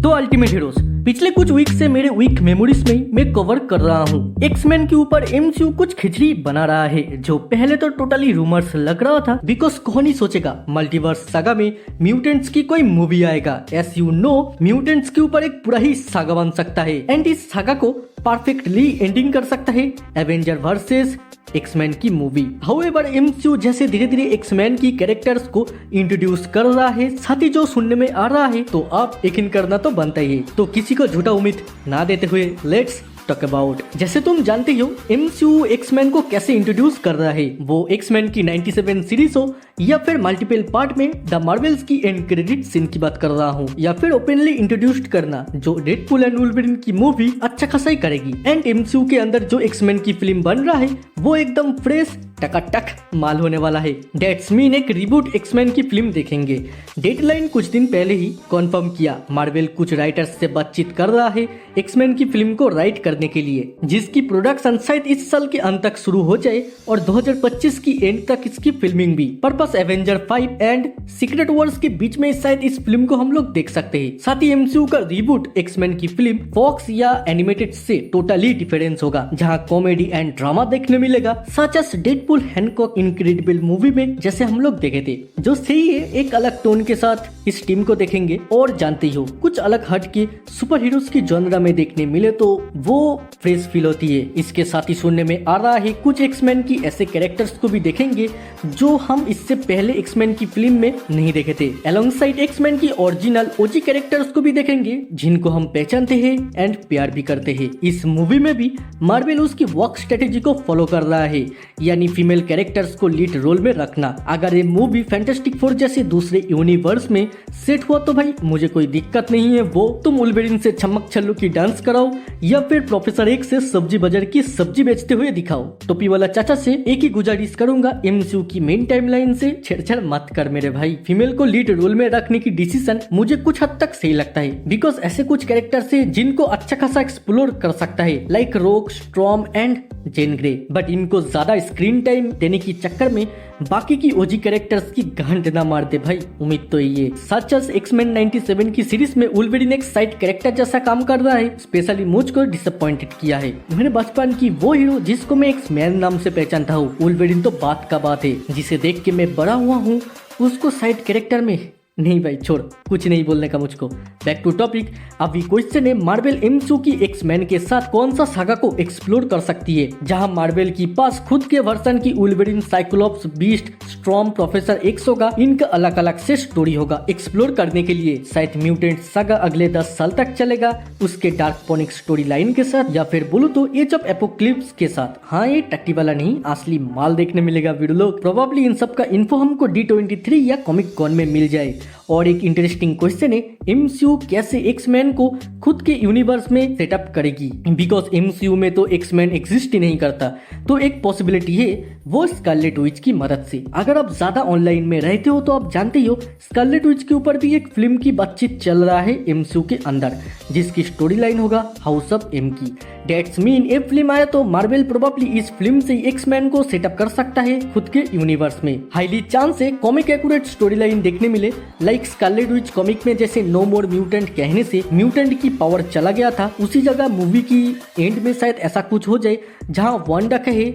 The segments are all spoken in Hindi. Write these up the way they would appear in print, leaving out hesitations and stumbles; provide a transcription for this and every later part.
तो अल्टीमेट हीरोज पिछले कुछ वीक से मेरे वीक मेमोरीज में मैं कवर कर रहा हूँ। एक्समैन के ऊपर एमसीयू कुछ खिचड़ी बना रहा है, जो पहले तो टोटली रूमर्स लग रहा था, बिकॉज कौन ही सोचेगा मल्टीवर्स सागा में म्यूटेंट्स की कोई मूवी आएगा। एस यू नो म्यूटेंट्स के ऊपर एक पूरा ही सागा बन सकता है एंड इस सागा को परफेक्टली एंडिंग कर सकता है एवेंजर वर्सेस एक्समैन की मूवी। हाउएवर एमसीयू जैसे धीरे धीरे एक्समैन की कैरेक्टर्स को इंट्रोड्यूस कर रहा है, साथ ही जो सुनने में आ रहा है तो आप यकीन करना तो बनता ही है। तो किसी को झूठा उम्मीद ना देते हुए लेट्स टॉक अबाउट। जैसे तुम जानते हो एमसीयू एक्समैन को कैसे इंट्रोड्यूस कर रहा है, वो एक्समैन की 97 सीरीज हो या फिर मल्टीपल पार्ट में द मार्वल्स की एंड क्रेडिट सीन की बात कर रहा हूँ, या फिर ओपनली इंट्रोड्यूस्ड करना जो डेडपूल एंड वुल्वरीन की मूवी अच्छा खासा ही करेगी। एंड एमसीयू के अंदर जो एक्समैन की फिल्म बन रहा है वो एकदम फ्रेश टकाटक माल होने वाला है। डेट्स मीन एक रिबूट एक्समैन की फिल्म देखेंगे। डेडलाइन कुछ दिन पहले ही कंफर्म किया, मार्वल कुछ राइटर्स से बातचीत कर रहा है एक्समैन की फिल्म को राइट करने के लिए, जिसकी प्रोडक्शन शायद इस साल के अंत तक शुरू हो जाए और 2025 की एंड तक इसकी फिल्मिंग भी। Purpose Avenger 5 and secret Wars के बीच में शायद इस फिल्म को हम लोग देख सकते हैं। साथ ही एमसीयू का रिबूट एक्समैन की फिल्म फॉक्स या एनिमेटेड से टोटली डिफरेंस होगा, जहाँ कॉमेडी एंड ड्रामा देखने मिलेगा, such as Deadpool Hancock Incredible movie में जैसे हम लोग देखे थे। जो सही है, एक अलग टोन के साथ इस टीम को देखेंगे और जानते हो कुछ अलग हट के सुपर हीरोज की जॉनरा में देखने मिले तो वो फ्रेश फील होती है। इसके साथ ही सुनने में आ रहा है कुछ एक्समैन की ऐसे कैरेक्टर्स को भी देखेंगे जो हम इससे पहले एक्समैन की फिल्म में नहीं देखे थे। अलोंगसाइड एक्समैन की ओरिजिनल ओजी कैरेक्टर्स को भी देखेंगे जिनको हम पहचानते हैं एंड प्यार भी करते हैं। इस मूवी में भी मार्वल उसकी वर्क स्ट्रेटेजी को फॉलो कर रहा है, यानी फीमेल कैरेक्टर्स को लीड रोल में रखना। अगर ये मूवी फैंटास्टिक फोर जैसे दूसरे यूनिवर्स में सेट हुआ तो भाई मुझे कोई दिक्कत नहीं है। वो तुम वुल्वरीन से छमक छल्लू की डांस कराओ या फिर प्रोफेसर एक्स से सब्जी बाजार की सब्जी बेचते हुए दिखाओ। टोपी वाला चाचा से एक ही गुजारिश करूंगा, एमसीयू की मेन टाइमलाइन से छेड़छाड़ मत कर मेरे भाई। फीमेल को लीड रोल में रखने की डिसीजन मुझे कुछ हद तक सही लगता है, बिकॉज ऐसे कुछ कैरेक्टर्स है जिनको अच्छा खासा एक्सप्लोर कर सकता है, like Rogue, Storm and Jean Grey. But इनको ज्यादा स्क्रीन टाइम देने की चक्कर में बाकी की ओजी कैरेक्टर्स की गांठ ना मार दे भाई, उम्मीद तो ये। सच एज एक्समैन 97 की सीरीज में वुल्वरीन एक साइड कैरेक्टर जैसा काम कर रहा है, स्पेशली मुझको डिसअपॉइंटेड किया है। मेरे बचपन की वो हीरो जिसको मैं एक्समैन नाम से पहचानता हूँ, वुल्वरीन तो बात का बात है, जिसे देख के मैं बड़ा हुआ हूँ, उसको साइड कैरेक्टर में नहीं भाई छोड़, कुछ नहीं बोलने का मुझको। Back to topic. अभी क्वेश्चन है मार्वल एमसीयू की एक्समैन के साथ कौन सा सागा को एक्सप्लोर कर सकती है, जहां मार्वल की पास खुद के वर्जन की Wolverine, cyclops, beast, storm, professor x होगा। इनका अलग अलग से स्टोरी होगा एक्सप्लोर करने के लिए। शायद म्यूटेंट सागा अगले 10 साल तक चलेगा उसके डार्क पॉनिक स्टोरी लाइन के साथ, या फिर बोलो तो एज ऑफ एपोक्लिप्स के साथ। हाँ, ये टट्टी वाला नहीं, असली माल देखने मिलेगा वीडियो लोग। प्रोबेबली इन सब का इन्फो हमको D23 या कॉमिक कॉन में मिल जाए। और एक इंटरेस्टिंग क्वेश्चन है, एमसीयू कैसे एक्समैन को खुद के यूनिवर्स में सेटअप करेगी, बिकॉज एमसीयू में तो एक्समैन एग्जिस्ट ही नहीं करता। तो एक पॉसिबिलिटी है वो स्कारलेट विच की मदद से। अगर आप ज्यादा ऑनलाइन में रहते हो तो आप जानते हो स्कारलेट विच के ऊपर भी एक फिल्म की बातचीत चल रहा है एमसीयू के अंदर, जिसकी स्टोरी लाइन होगा हाउस ऑफ एम की। डेट्स मीन ये फिल्म आया तो मार्वल प्रोबेबली इस फिल्म से एक्समैन को सेटअप कर सकता है खुद के यूनिवर्स में। हाईली चांस है कॉमिक एक्यूरेट स्टोरी लाइन देखने मिले, लाइक स्कारलेट विच कॉमिक में जैसे नो मोर म्यूटेंट कहने से म्यूटेंट की पावर चला गया था, उसी जगह मूवी की एंड में शायद ऐसा कुछ हो जाए जहां वांडा कहे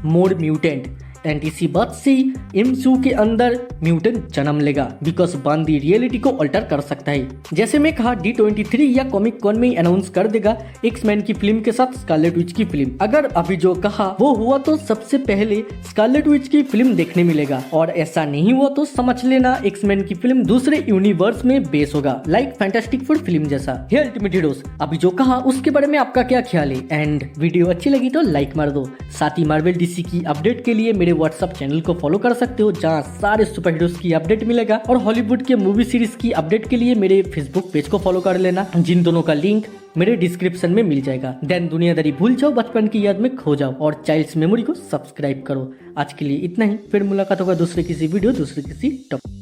मोर म्यूटेंट, एंड इसी बात से एमसीयू के अंदर म्यूटेंट जन्म लेगा, बिकॉज बांदी रियलिटी को अल्टर कर सकता है। जैसे मैं कहा D23 या कॉमिक कॉन में अनाउंस कर देगा एक्समैन की फिल्म के साथ स्कारलेट विच की फिल्म। अगर अभी जो कहा वो हुआ तो सबसे पहले स्कारलेट विच की फिल्म देखने मिलेगा, और ऐसा नहीं हुआ तो समझ लेना एक्समैन की फिल्म दूसरे यूनिवर्स में बेस होगा, लाइक फैंटास्टिक फोर फिल्म जैसा। हे अल्टीमेट हीरोज, अभी जो कहा उसके बारे में आपका क्या ख्याल है, एंड वीडियो अच्छी लगी तो लाइक मार दो। साथ ही मार्वल डीसी की अपडेट के लिए मेरे व्हाट्सएप चैनल को फॉलो कर सकते हो, जहां सारे सुपर हीरोज की अपडेट मिलेगा, और हॉलीवुड के मूवी सीरीज की अपडेट के लिए मेरे फेसबुक पेज को फॉलो कर लेना, जिन दोनों का लिंक मेरे डिस्क्रिप्शन में मिल जाएगा। देन दुनियादारी भूल जाओ, बचपन की याद में खो जाओ, और चाइल्ड्स मेमोरी को सब्सक्राइब करो। आज के लिए इतना ही, फिर मुलाकात होगा दूसरे किसी वीडियो, दूसरे किसी टॉपिक।